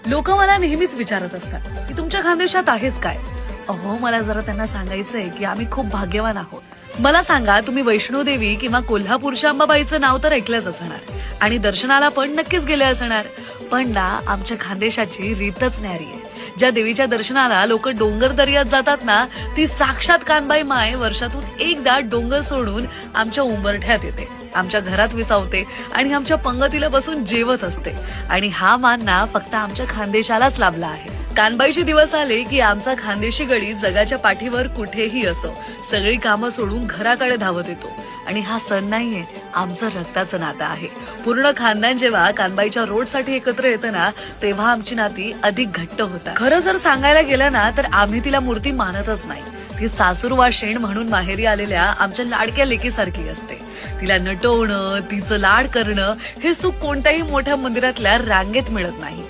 लोक मला नेहमीच विचारत असतात की तुमच्या खानदेशात आहेच काय. अहो, मला जरा त्यांना सांगायचंय की आम्ही खूप भाग्यवान आहोत. मला सांगा, तुम्ही वैष्णोदेवी किंवा कोल्हापूरच्या अंबाबाईचं नाव तर ऐकलंच असणार आणि दर्शनाला पण नक्कीच गेले असणार. पण ना, आमच्या खानदेशाची रीतच न्यारी आहे. ज्या देवीच्या दर्शनाला लोक डोंगर दर्यात जातात ना, ती साक्षात कानबाई माय वर्षातून एकदा डोंगर सोडून आमच्या उंबरठ्यात येते, आमच्या घरात विसावते आणि आमच्या पंगतीला बसून जेवत असते. आणि हा मान ना फक्त आमच्या खानदेशालाच लाभला आहे. कानबाईचे दिवस आले की आमचा खानदेशी गडी जगाच्या पाठीवर कुठेही असो, सगळी कामं सोडून घराकडे धावत येतो. आणि हा सण नाहीये, आमचं रक्ताचं नातं आहे. पूर्ण खानदान जेव्हा कानबाईच्या रोडसाठी एकत्र येतं ना, तेव्हा आमची नाती अधिक घट्ट होतात. खरं जर सांगायला गेलं ना, तर आम्ही तिला मूर्ती मानतच नाही. ती सासूरवा शेण म्हणून माहेरी आलेल्या आमच्या लाडक्या लेकीसारखी असते. तिला नटवणं, तिचं लाड करणं हे सुख कोणत्याही मोठ्या मंदिरातल्या रांगेत मिळत नाही.